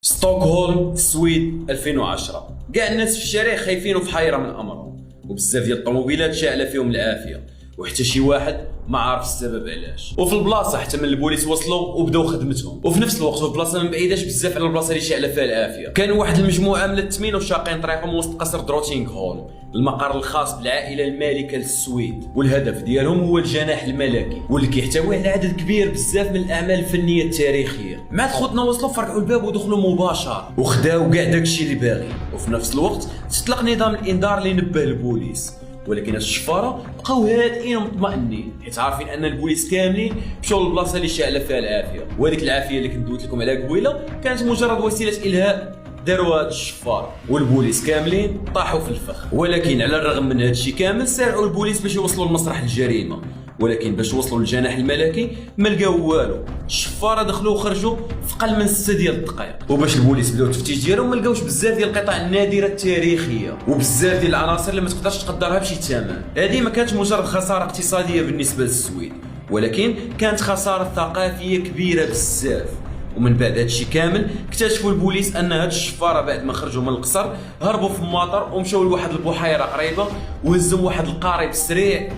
ستوكهولم السويد 2010. كاع الناس في الشارع خايفين وفي حيره من امرهم، وبزاف ديال الطوموبيلات شاعله فيهم العافيه، وحتى شي واحد ما عارف السبب علاش. وفي البلاصه حتى من البوليس وصلوا وبداو خدمتهم، وفي نفس الوقت في بلاصه ما بعيداش بزاف على البلاصه اللي شاعله فيها العافيه كانوا واحد المجموعه من التمين وشاقين طريقهم وسط قصر دروتينغهول، المقر الخاص بالعائله المالكه للسويد، والهدف ديالهم هو الجناح الملكي واللي كيحتوي على عدد كبير بزاف من الاعمال الفنيه التاريخيه. مع خوتنا وصلوا فرقعوا الباب ودخلوا مباشره وخداو كاع داكشي اللي باغي، وفي نفس الوقت تطلق نظام الانذار اللي نبه البوليس. ولكن هاد الشفاره بقاو هادئين ومطمئنين حيت عارفين ان البوليس كاملين مشاو للبلاصه اللي شاعله فيها العافيه، وهذيك العافيه اللي كنت دويت لكم عليها قبيله كانت مجرد وسيله الهاء داروا هاد الشفاره، والبوليس كاملين طاحوا في الفخ. ولكن على الرغم من هاد الشيء كامل سارعوا البوليس باش يوصلوا لمسرح الجريمه، ولكن باش وصلوا للجناح الملكي ما لقاو والو. الشفاره دخلوا وخرجوا في اقل من 6 ديال الدقائق، وباش البوليس بداو التفتيش ديالهم ما لقاوش بزاف ديال القطع النادره التاريخيه وبزاف ديال العناصر اللي ما تقدرش تقدرها بشي ثمن. هذه ما كانتش مجرد خساره اقتصاديه بالنسبه للسويد، ولكن كانت خساره ثقافيه كبيره بزاف. ومن بعد هادشي كامل اكتشفوا البوليس ان هاد الشفاره بعد ما خرجوا من القصر هربوا في المطر ومشاو لواحد البحيره قريبه وهزهم واحد القارب سريع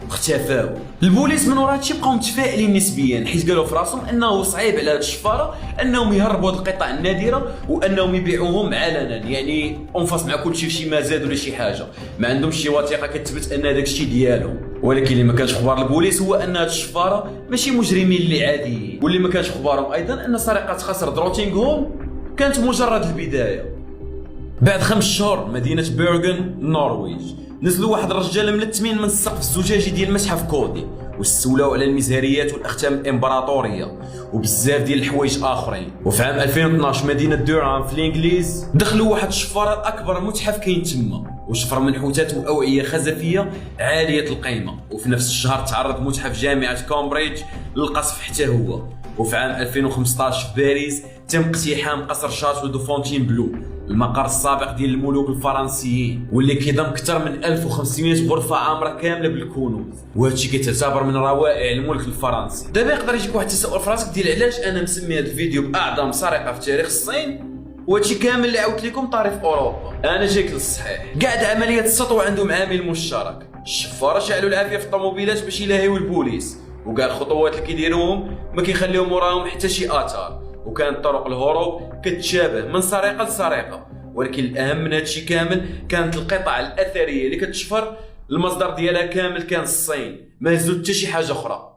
واختفاو. البوليس من ورا هادشي بقاو متفائلين نسبيا حيت قالوا في راسهم انه صعيب على هاد الشفاره انهم يهربوا هاد القطع النادره وانهم يبيعوهم علنا، يعني انفاس مع كلشي شي مزاد ولا شي حاجه، ما عندهمش شي وثيقه كتثبت ان داك الشيء ديالهم. ولكن اللي ما كانش اخبار البوليس هو ان هاد الشفاره ماشي مجرمين اللي عاديين، واللي ما كانش اخبارهم ايضا ان سرقه قصر دروتينغهول كانت مجرد البدايه. بعد 5 شهور مدينه بيرغن النرويج نزلوا واحد الرجال ملتمين من السقف الزجاجي ديال متحف كودي واستولاو على المزهريات والاختام الامبراطوريه وبزاف ديال الحوايج اخرين. وفي عام 2012 مدينه دورهام في الانجليز دخلوا واحد الشفاره اكبر متحف كاين تما، وشفر منحوتات واوعيه خزفيه عاليه القيمه. وفي نفس الشهر تعرض متحف جامعه كامبريدج للقصف حتى هو. وفي عام 2015 في باريس تم اقتحام قصر شاتو دو فونتين بلو، المقر السابق ديال الملوك الفرنسيين واللي كيضم اكثر من 1500 غرفه عامره كامله بالكنوز، وهادشي كيتعتبر من روائع الملك الفرنسي. دابا يقدر يجيك واحد التساؤل في راسك ديال علاش انا مسمي هذا الفيديو باعظم سرقه في تاريخ الصين، وهادشي كامل اللي عاودت لكم طاري في اوروبا. انا جايك للصحيح، كاع عمليات السطو عندهم عامل مشترك، الشفاره شعلوا العافيه في الطوموبيلات باش يلاهيو البوليس، وكاع الخطوات اللي كيديروهم ما كيخليهم وراهم حتى شي اثار، وكانت طرق الهروب كتشابه من سرقه لسرقه. ولكن الاهم من هادشي كامل كانت القطع الاثريه اللي كتشفر المصدر ديالها كامل كان الصين، ما هزوا حتى شي حاجه اخرى.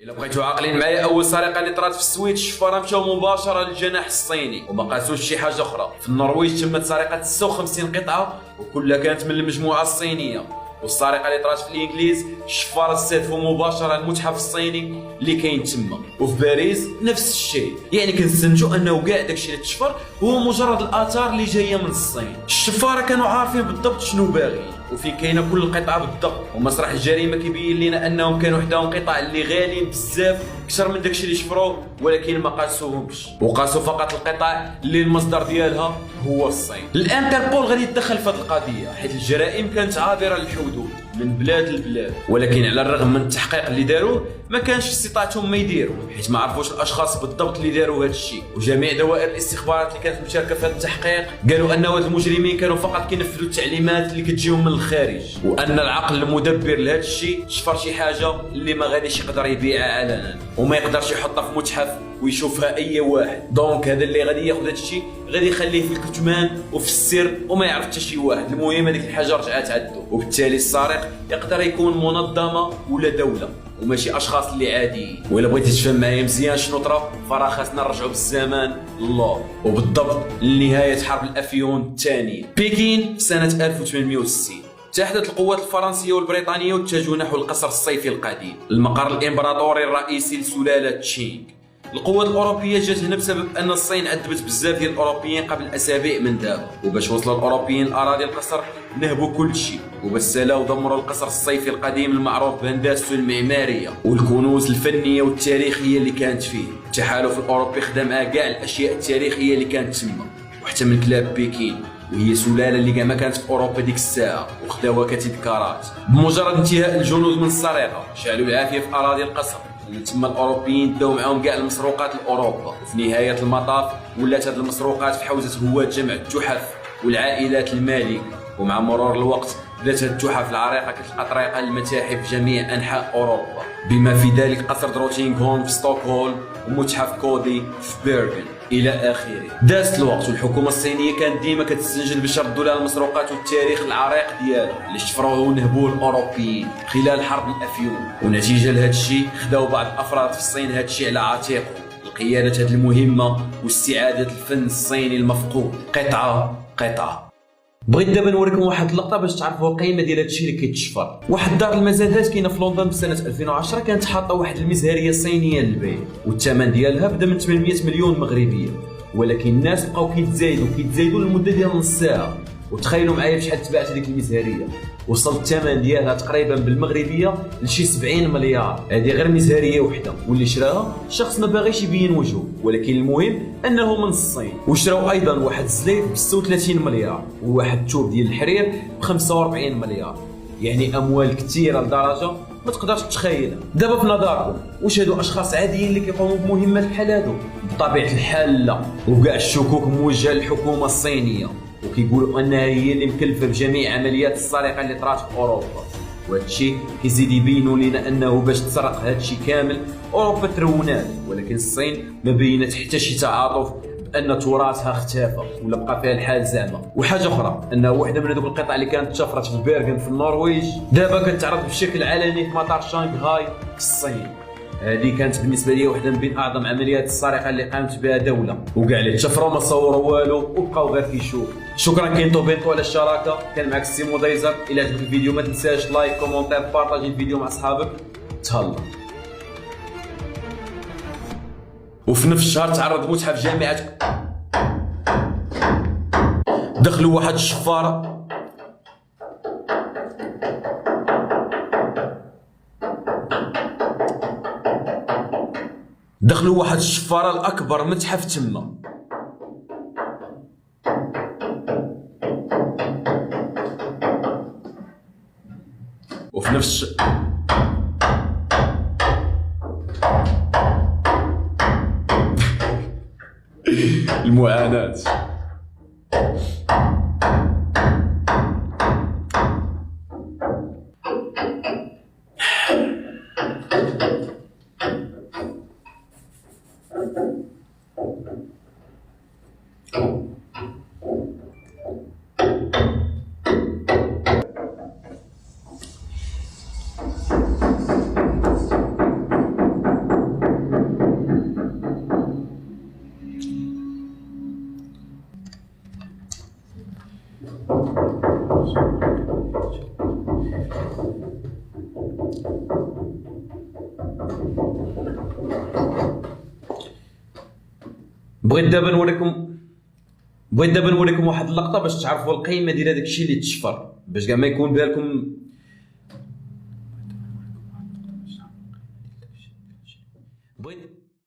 الا بغيتوا عاقلين معايا، اول سرقه اللي طرات في السويد الشفاره مشاو مباشره للجناح الصيني وما قاسوش شي حاجه اخرى. في النرويج تمت سرقه 56 قطعه وكلها كانت من المجموعه الصينيه. والسرقه اللي طرات في الانجليز الشفاره استهدفوا مباشره المتحف الصيني اللي كاين تما. وفي باريس نفس الشيء، يعني كنستنتجوا انه كاع داكشي اللي تشفر هو مجرد الاثار اللي جايه من الصين. الشفاره كانوا عارفين بالضبط شنو باغيين وفين كاينه كل القطعه بالضبط، ومسرح الجريمه كيبين لنا انهم كانوا وحدهم قطع اللي غاليين بزاف اكثر من داكشي اللي شفروه، ولكن ما قاسوهمش وقاسوا فقط القطع اللي المصدر ديالها هو الصين. الانتربول غادي يتدخل في هذه القضيه حيث الجرائم كانت عابره للحدود من بلاد لبلاد، ولكن على الرغم من التحقيق اللي داروه ما كانش في استطاعتهم ما يديروا حيت ما عرفوش الاشخاص بالضبط اللي داروا هذا الشيء. وجميع دوائر الاستخبارات اللي كانت مشاركه في هذا التحقيق قالوا ان هاد المجرمين كانوا فقط كينفذوا التعليمات اللي كتجيهم من الخارج، وان العقل المدبر لهذا الشيء شفر شي حاجه اللي ما غاديش يقدر يبيعها علنا وما يقدرش يحطها في متحف ويشوفها اي واحد. دونك هذا اللي غادي ياخذ هذا الشيء غادي يخليه في الكتمان وفي السر وما يعرف حتى شي واحد. المهم هذيك الحاجه رجعت عندو، وبالتالي السارق يقدر يكون منظمه ولا دوله وماشي اشخاص اللي عاديين. وإلا بغيتي تفهم معايا مزيان شنو طرا فراه خاصنا نرجعوا بالزمان للور، وبالضبط لنهايه حرب الافيون الثانيه بكين سنه 1860. اتحدت القوات الفرنسيه والبريطانيه واتجهوا نحو القصر الصيفي القديم، المقر الامبراطوري الرئيسي لسلاله تشينغ. القوات الاوروبيه جات هنا بسبب ان الصين عذبت بزاف ديال الاوروبيين قبل اسابيع من دابا، وباش وصلوا الاوروبيين لاراضي القصر نهبوا كل شيء وبسلاو ودمروا القصر الصيفي القديم المعروف بهندسته المعماريه والكنوز الفنيه والتاريخيه اللي كانت فيه. التحالف الاوروبي خدم معاه كاع الاشياء التاريخيه اللي كانت تما وحتى من كلاب بكين، وهي سلاله اللي كاع ما كانت في اوروبا ديك الساعه وخداوها كتذكارات. بمجرد انتهاء الجنود من السرقه شعلوا العافيه في اراضي القصر اللي تما الاوروبيين داو معاهم كاع المسروقات لاوروبا، وفي نهايه المطاف ولات هاد المسروقات في حوزه هواة جمع التحف والعائلات المالكه. ومع مرور الوقت بدات هاد التحف العريقه كتلقى طريقها للمتاحف في جميع انحاء اوروبا، بما في ذلك قصر دروتينغهولم في ستوكهولم ومتحف كودي في بيرغن الى اخره. دازت الوقت والحكومه الصينيه كانت ديما كتستنجد باش يردوا لها المسروقات والتاريخ العريق ديالها اللي شفروه ونهبوه الاوروبيين خلال حرب الافيون. ونتيجه لهذا الشيء خداو بعض الافراد في الصين هذا الشيء على عاتقهم لقياده هذه المهمه واستعاده الفن الصيني المفقود قطعه قطعه. بغيت دابا نوريكم واحد اللقطه باش تعرفوا القيمه ديال هادشي اللي كيتشفر. واحد دار المزادات كاينه في لندن في سنه 2010 كانت حاطه واحد المزهريه صينيه للبيع، والثمن ديالها بدا من 800 مليون مغربيه، ولكن الناس بقاو كيتزايدوا للمده ديال نص ساعه. وتخيلوا معايا بشحال تباعت هذيك المزهريه، وصل الثمن ديالها تقريبا بالمغربيه لشي 70 مليار. هذه غير مزهريه وحده، واللي شراها شخص ما باغيش يبين وجهه، ولكن المهم انه من الصين. وشراو ايضا واحد الزليف ب 36 مليار، وواحد الثوب ديال الحرير ب 45 مليار. يعني اموال كثيره لدرجه ما تقدرش تتخيلها. دابا في نظركم واش هادو اشخاص عاديين اللي كيقوموا بمهمات بحال هادو؟ بطبيعه الحال لا، وكاع الشكوك موجهه للحكومه الصينيه، وكيقولوا انها هي اللي مكلفه بجميع عمليات السرقه اللي طرات في اوروبا. وهذا الشيء كيزيد يبينوا لنا انه باش تسرق هذا الشيء كامل اوروبا ترونات، ولكن الصين ما بينت حتى شي تعاطف بان تراثها اختفى ولا بقى فيها الحال زعما. وحاجه اخرى انه وحده من هذوك القطع اللي كانت تشفرت في بيرغن في النرويج دابا كتعرض بشكل علني في مطار شانغهاي في الصين. هذه كانت بالنسبه لي واحده من بين اعظم عمليات السرقه اللي قامت بها دوله، وكاع اللي تشفروا ما صوروا والو وبقاو غير كيشوفوا. شكرا كينتو بينتو على الشراكه. كان معك سيمو دايزر. الى عجبك الفيديو ما تنساش لايك كومونتير بارطاجي الفيديو مع اصحابك. تهلا. وفي نفس الشهر تعرض متحف جامعه دخلوا واحد الشفاره الاكبر متحف تما. وفي نفس المعاناة. بغيت دابا نوريكم واحد اللقطه باش تعرفوا القيمه ديال هذاك الشيء اللي تشفر، باش كاع ما يكون بالكم